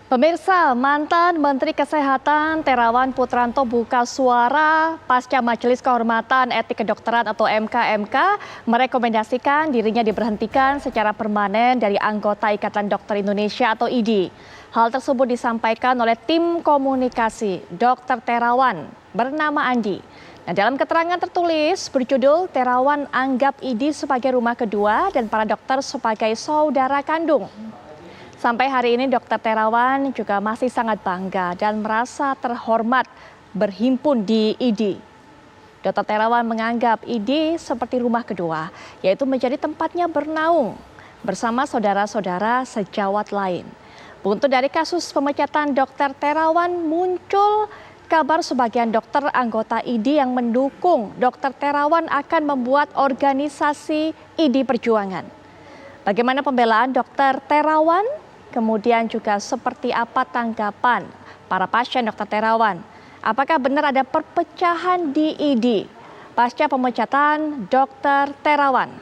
Pemirsa, mantan Menteri Kesehatan Terawan Putranto buka suara pasca Majelis Kehormatan Etik Kedokteran atau MKMK merekomendasikan dirinya diberhentikan secara permanen dari anggota Ikatan Dokter Indonesia atau IDI. Hal tersebut disampaikan oleh tim komunikasi Dr. Terawan bernama Andi. Nah, dalam keterangan tertulis berjudul Terawan anggap IDI sebagai rumah kedua dan para dokter sebagai saudara kandung. Sampai hari ini Dr. Terawan juga masih sangat bangga dan merasa terhormat berhimpun di IDI. Dr. Terawan menganggap IDI seperti rumah kedua, yaitu menjadi tempatnya bernaung bersama saudara-saudara sejawat lain. Buntut dari kasus pemecatan Dr. Terawan muncul kabar sebagian dokter anggota IDI yang mendukung Dr. Terawan akan membuat organisasi IDI Perjuangan. Bagaimana pembelaan Dr. Terawan? Kemudian juga seperti apa tanggapan para pasien Dr. Terawan? Apakah benar ada perpecahan di IDI pasca pemecatan Dr. Terawan?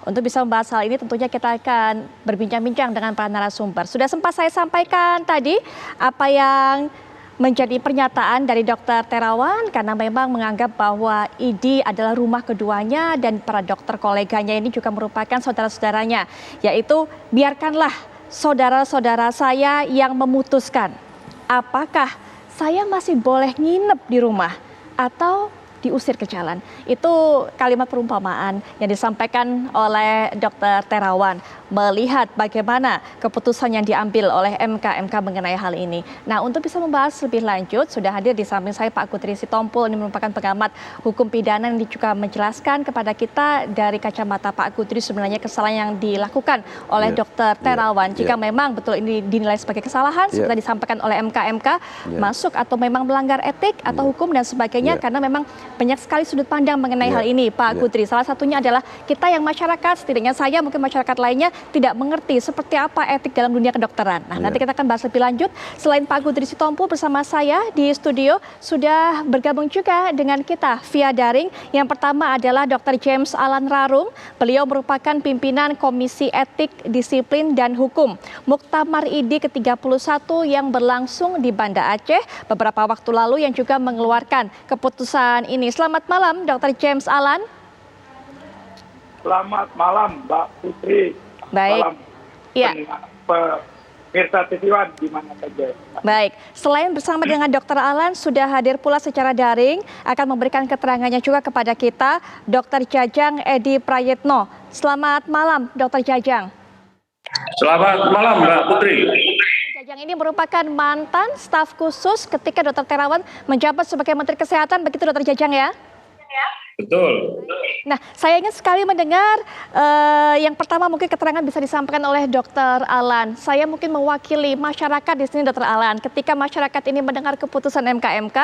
Untuk bisa membahas hal ini tentunya kita akan berbincang-bincang dengan para narasumber. Sudah sempat saya sampaikan tadi apa yang menjadi pernyataan dari Dr. Terawan karena memang menganggap bahwa IDI adalah rumah keduanya dan para dokter koleganya ini juga merupakan saudara-saudaranya, yaitu biarkanlah saudara-saudara saya yang memutuskan apakah saya masih boleh nginep di rumah atau diusir ke jalan. Itu kalimat perumpamaan yang disampaikan oleh Dr. Terawan melihat bagaimana keputusan yang diambil oleh MKMK mengenai hal ini. Nah, untuk bisa membahas lebih lanjut sudah hadir di samping saya Pak Kudri Sitompul, ini merupakan pengamat hukum pidana yang juga menjelaskan kepada kita dari kacamata Pak Kudri sebenarnya kesalahan yang dilakukan oleh Dr. Terawan. Jika memang betul ini dinilai sebagai kesalahan seperti disampaikan oleh MKMK, masuk atau memang melanggar etik atau hukum dan sebagainya karena memang banyak sekali sudut pandang mengenai hal ini, Pak Kudri. Salah satunya adalah kita yang masyarakat, setidaknya saya mungkin masyarakat lainnya tidak mengerti seperti apa etik dalam dunia kedokteran. Nah, nanti kita akan bahas lebih lanjut. Selain Pak Kudri Sitompul bersama saya di studio sudah bergabung juga dengan kita via daring. Yang pertama adalah Dr. James Alan Rarung. Beliau merupakan pimpinan Komisi Etik, Disiplin dan Hukum Muktamar IDI ke-31 yang berlangsung di Banda Aceh beberapa waktu lalu yang juga mengeluarkan keputusan ini. Selamat malam, Dr. James Alan. Selamat malam, Mbak Putri. Baik. Malam, pemirsa TV1 di mana saja. Baik, selain bersama dengan Dr. Alan, sudah hadir pula secara daring, akan memberikan keterangannya juga kepada kita, Dr. Jajang Edi Prayitno. Selamat malam, Dr. Jajang. Selamat malam, Mbak Putri. Jajang ini merupakan mantan staf khusus ketika Dr. Terawan menjabat sebagai Menteri Kesehatan, begitu Dr. Jajang ya? Betul. Nah, saya ingin sekali mendengar yang pertama mungkin keterangan bisa disampaikan oleh Dr. Alan. Saya mungkin mewakili masyarakat di sini, Dr. Alan. Ketika masyarakat ini mendengar keputusan MKMK,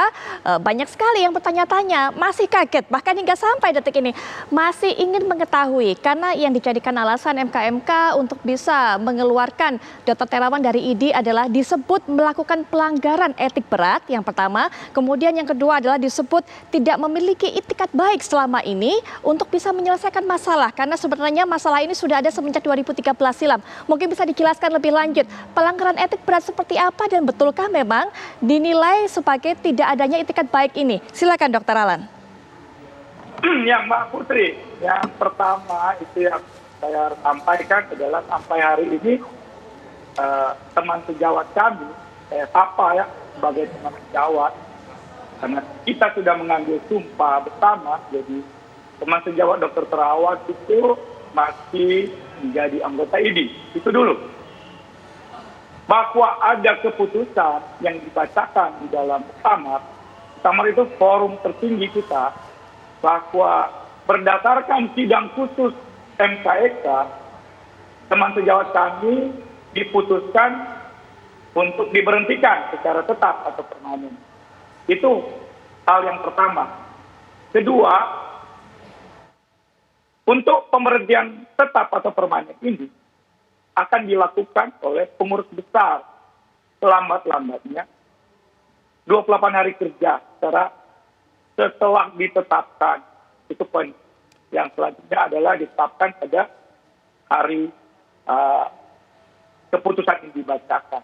banyak sekali yang bertanya-tanya, masih kaget, bahkan hingga sampai detik ini masih ingin mengetahui karena yang dijadikan alasan MKMK untuk bisa mengeluarkan Dr. Terawan dari IDI adalah disebut melakukan pelanggaran etik berat yang pertama, kemudian yang kedua adalah disebut tidak memiliki itikat baik selama ini untuk bisa menyelesaikan masalah karena sebenarnya masalah ini sudah ada semenjak 2013 silam. Mungkin bisa dijelaskan lebih lanjut pelanggaran etik berat seperti apa dan betulkah memang dinilai sebagai tidak adanya itikat baik ini? Silakan Dr. Alan. Ya Mbak Putri, yang pertama itu yang saya sampaikan adalah sampai hari ini teman sejawat kami, saya sapa ya sebagai teman sejawat, karena kita sudah mengambil sumpah bersama, jadi teman sejawat Dr. Terawan itu masih menjadi anggota IDI. Itu dulu. Bahwa ada keputusan yang dibacakan di dalam muktamar itu forum tertinggi kita, bahwa berdasarkan sidang khusus MKEK, teman sejawat kami diputuskan untuk diberhentikan secara tetap atau permanen. Itu hal yang pertama. Kedua, untuk pemberhentian tetap atau permanen ini akan dilakukan oleh pengurus besar selambat-lambatnya 28 hari kerja setelah ditetapkan. Itu poin yang selanjutnya adalah ditetapkan pada hari keputusan yang dibacakan.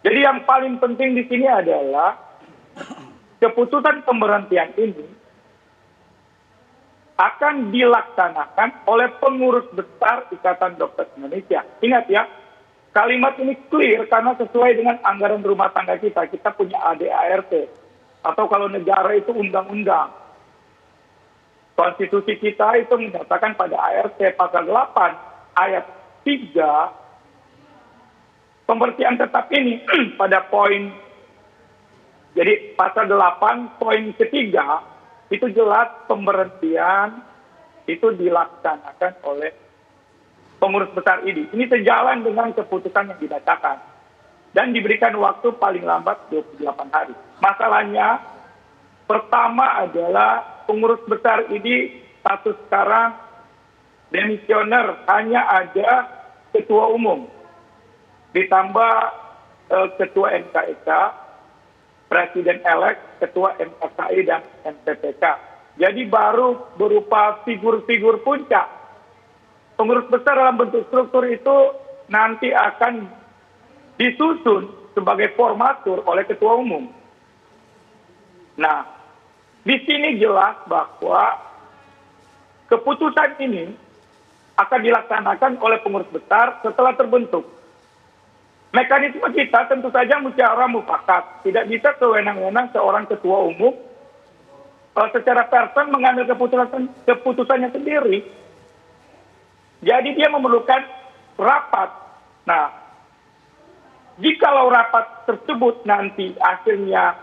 Jadi yang paling penting di sini adalah keputusan pemberhentian ini akan dilaksanakan oleh pengurus besar Ikatan Dokter Indonesia. Ingat ya, kalimat ini clear karena sesuai dengan anggaran rumah tangga kita. Kita punya ADART, atau kalau negara itu undang-undang. Konstitusi kita itu menyatakan pada ART pasal 8 ayat 3, pemberhentian tetap ini pada poin, jadi pasal 8 poin ketiga, itu jelas pemberhentian itu dilaksanakan oleh pengurus besar ini. Ini sejalan dengan keputusan yang dibacakan. Dan diberikan waktu paling lambat 28 hari. Masalahnya, pertama adalah pengurus besar ini status sekarang demisioner, hanya ada ketua umum. Ditambah ketua MKEK, presiden-elek, ketua MKKI dan MPPK. Jadi baru berupa figur-figur puncak. Pengurus besar dalam bentuk struktur itu nanti akan disusun sebagai formatur oleh ketua umum. Nah, di sini jelas bahwa keputusan ini akan dilaksanakan oleh pengurus besar setelah terbentuk. Mekanisme kita tentu saja musyawarah mufakat. Tidak bisa kewenang-wenang seorang ketua umum secara person mengambil keputusannya sendiri. Jadi dia memerlukan rapat. Nah, jikalau rapat tersebut nanti akhirnya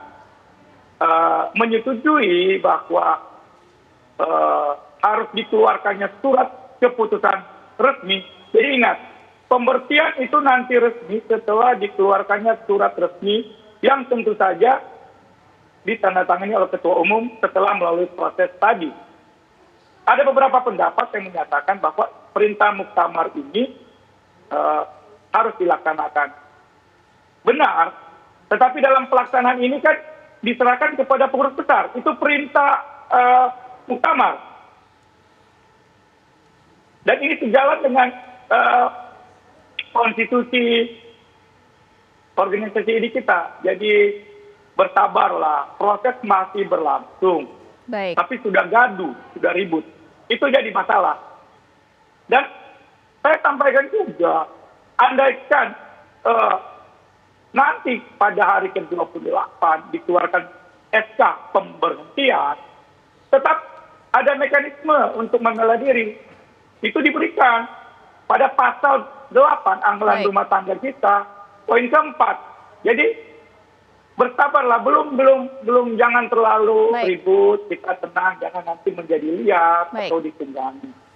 menyetujui bahwa harus dikeluarkannya surat keputusan resmi. Jadi ingat, pemberhentian itu nanti resmi setelah dikeluarkannya surat resmi yang tentu saja ditandatangani oleh ketua umum setelah melalui proses tadi. Ada beberapa pendapat yang menyatakan bahwa perintah muktamar ini harus dilaksanakan. Benar, tetapi dalam pelaksanaan ini kan diserahkan kepada pengurus besar. Itu perintah muktamar. Dan ini sejalan dengan konstitusi organisasi ini kita. Jadi bersabarlah, proses masih berlangsung. Baik. Tapi sudah gaduh, sudah ribut. Itu jadi masalah. Dan saya sampaikan juga, andaikan nanti pada hari ke-28 dikeluarkan SK pemberhentian, tetap ada mekanisme untuk membela diri. Itu diberikan pada pasal 8 anggaran rumah tangga kita, poin keempat. Jadi bersabarlah, belum jangan terlalu ribut, kita tenang, jangan nanti menjadi liar atau ditunggangi.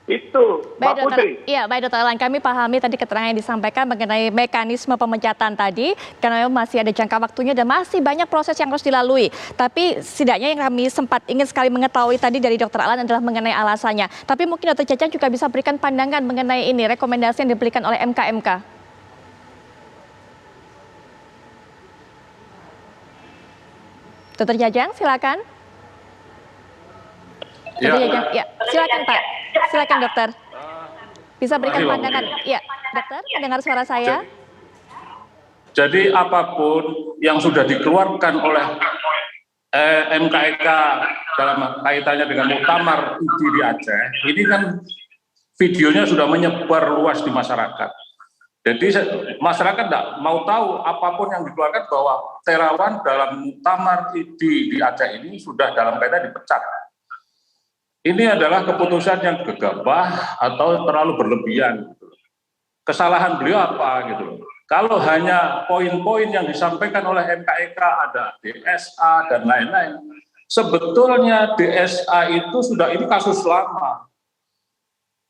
Itu, Mbak Putri. Iya, baik Dr. Elan, kami pahami tadi keterangan yang disampaikan mengenai mekanisme pemecatan tadi, karena masih ada jangka waktunya dan masih banyak proses yang harus dilalui. Tapi setidaknya yang kami sempat ingin sekali mengetahui tadi dari Dr. Elan adalah mengenai alasannya. Tapi mungkin Dr. Jajang juga bisa berikan pandangan mengenai ini, rekomendasi yang diberikan oleh MK-MK. Dr. Jajang, silakan. Ya. Ya, silakan Pak. Silakan dokter. Bisa berikan pandangan. Ya, dokter, mendengar suara saya. Jadi apapun yang sudah dikeluarkan oleh MKEK dalam kaitannya dengan muktamar ID di Aceh, ini kan videonya sudah menyebar luas di masyarakat. Jadi masyarakat tidak mau tahu apapun yang dikeluarkan bahwa Terawan dalam muktamar ID di Aceh ini sudah dalam kaitan dipecat. Ini adalah keputusan yang gegabah atau terlalu berlebihan. Gitu. Kesalahan beliau apa gitu? Kalau hanya poin-poin yang disampaikan oleh MKEK ada DSA dan lain-lain, sebetulnya DSA itu sudah ini kasus lama.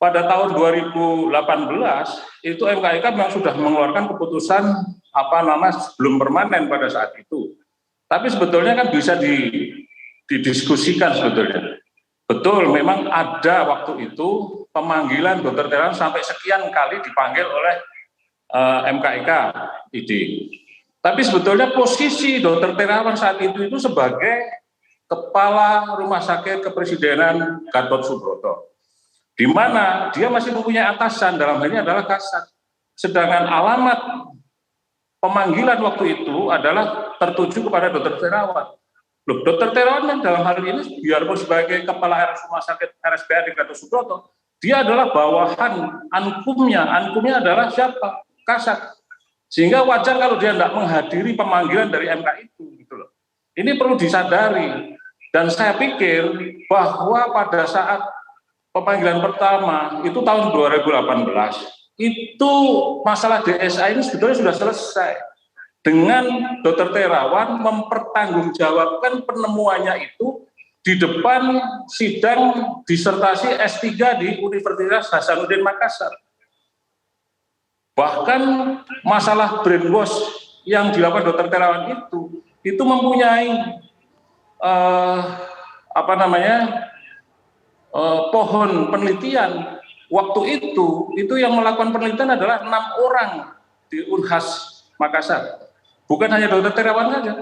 Pada tahun 2018 itu MKEK memang sudah mengeluarkan keputusan belum permanen pada saat itu. Tapi sebetulnya kan bisa didiskusikan sebetulnya. Betul, memang ada waktu itu pemanggilan Dr. Terawan sampai sekian kali dipanggil oleh MKEK ID. Tapi sebetulnya posisi Dr. Terawan saat itu sebagai Kepala Rumah Sakit Kepresidenan Gatot Subroto, di mana dia masih mempunyai atasan, dalam hal ini adalah Kasat. Sedangkan alamat pemanggilan waktu itu adalah tertuju kepada Dr. Terawan. Loh, Dr. Terawan kan dalam hal ini biarpun sebagai kepala Rumah Sakit RSPAD Gatot Subroto, dia adalah bawahan ankumnya. Ankumnya adalah siapa? Kasat. Sehingga wajar kalau dia tidak menghadiri pemanggilan dari MK itu, gitu loh. Ini perlu disadari. Dan saya pikir bahwa pada saat pemanggilan pertama itu tahun 2018, itu masalah DSA ini sebetulnya sudah selesai dengan Dr. Terawan mempertanggungjawabkan penemuannya itu di depan sidang disertasi S3 di Universitas Hasanuddin Makassar. Bahkan masalah brainwash yang dilakukan Dr. Terawan itu mempunyai pohon penelitian. Waktu itu yang melakukan penelitian adalah 6 orang di Unhas Makassar. Bukan hanya Dr. Terawan saja.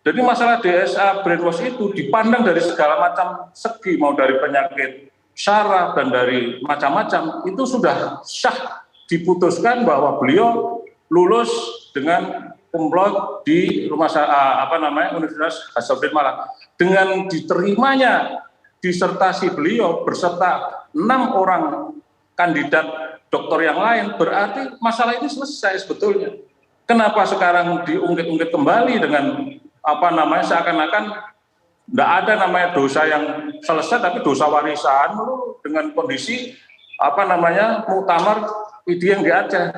Jadi masalah DSA brainwash itu dipandang dari segala macam segi, mau dari penyakit syaraf dan dari macam-macam, itu sudah syah diputuskan bahwa beliau lulus dengan cum laude di Universitas Hasanuddin Malang. Dengan diterimanya disertasi beliau berserta 6 orang kandidat doktor yang lain, berarti masalah ini selesai sebetulnya. Kenapa sekarang diungkit-ungkit kembali dengan seakan-akan tidak ada namanya dosa yang selesai, tapi dosa warisan dengan kondisi muktamar ID yang di Aceh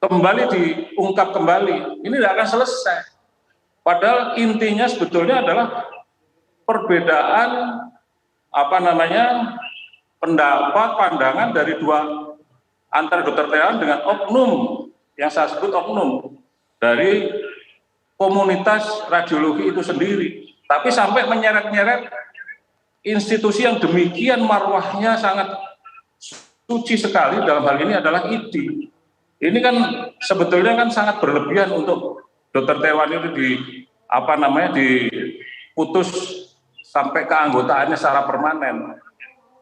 kembali diungkap kembali. Ini tidak akan selesai. Padahal intinya sebetulnya adalah perbedaan pendapat, pandangan dari antara Dr. Terawan dengan oknum yang saya sebut oknum dari komunitas radiologi itu sendiri. Tapi sampai menyeret-nyeret institusi yang demikian marwahnya sangat suci sekali, dalam hal ini adalah ID. Ini kan sebetulnya kan sangat berlebihan untuk Dr. Terawan itu diputus sampai keanggotaannya secara permanen.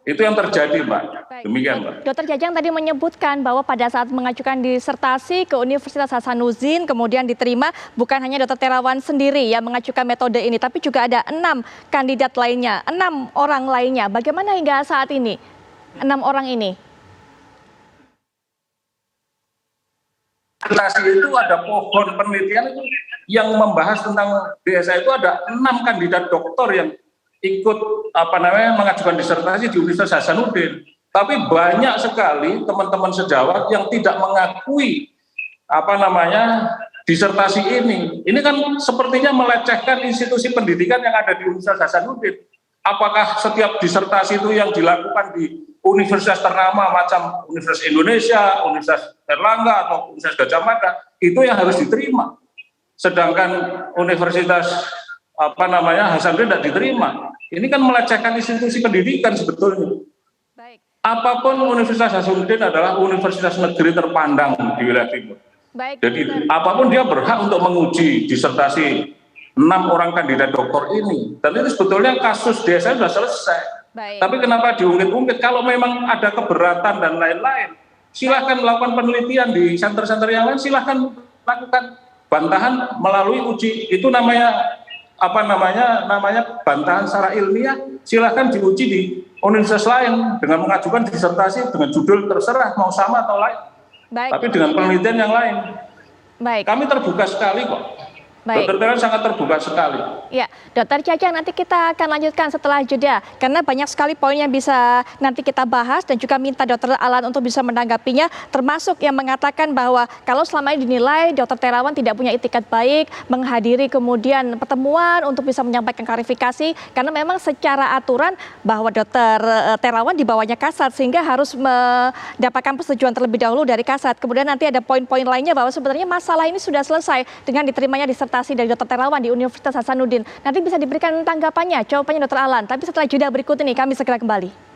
Itu yang terjadi, Mbak. Demikian, Mbak. Dr. Jajang tadi menyebutkan bahwa pada saat mengajukan disertasi ke Universitas Hasanuddin, kemudian diterima, bukan hanya Dr. Terawan sendiri yang mengajukan metode ini, tapi juga ada 6 kandidat lainnya, 6 orang lainnya. Bagaimana hingga saat ini 6 orang ini? Itu ada pohon penelitian itu yang membahas tentang DSA itu ada 6 kandidat doktor yang ikut mengajukan disertasi di Universitas Hasanuddin. Tapi banyak sekali teman-teman sejawat yang tidak mengakui disertasi ini. Ini kan sepertinya melecehkan institusi pendidikan yang ada di Universitas Hasanuddin. Apakah setiap disertasi itu yang dilakukan di universitas ternama macam Universitas Indonesia, Universitas Erlangga atau Universitas Gadjah Mada itu yang harus diterima. Sedangkan Universitas Hasanuddin tidak diterima. Ini kan melecehkan institusi pendidikan sebetulnya. Baik. Apapun Universitas Hasanuddin adalah universitas negeri terpandang di wilayah timur. Baik, jadi apapun dia berhak untuk menguji disertasi 6 orang kandidat doktor ini. Dan itu sebetulnya kasus DSA sudah selesai. Baik. Tapi kenapa diungkit-ungkit? Kalau memang ada keberatan dan lain-lain, silahkan melakukan penelitian di center-center yang lain, silahkan lakukan bantahan melalui uji. Itu namanya bantahan secara ilmiah, silahkan diuji di universitas lain dengan mengajukan disertasi dengan judul terserah mau sama atau lain. Baik. Tapi dengan penelitian yang lain. Baik. Kami terbuka sekali kok. Baik. Dr. Terawan sangat terbuka sekali. Ya, Dr. Jajang nanti kita akan lanjutkan setelah jeda karena banyak sekali poin yang bisa nanti kita bahas dan juga minta Dr. Alan untuk bisa menanggapinya, termasuk yang mengatakan bahwa kalau selama ini dinilai Dr. Terawan tidak punya itikat baik menghadiri kemudian pertemuan untuk bisa menyampaikan klarifikasi karena memang secara aturan bahwa Dr. Terawan di bawahnya Kasat sehingga harus mendapatkan persetujuan terlebih dahulu dari Kasat. Kemudian nanti ada poin-poin lainnya bahwa sebenarnya masalah ini sudah selesai dengan diterimanya disertasi dari Dr. Terawan di Universitas Hasanuddin. Nanti bisa diberikan tanggapannya, jawabannya Dr. Alan. Tapi setelah jeda berikut ini kami segera kembali.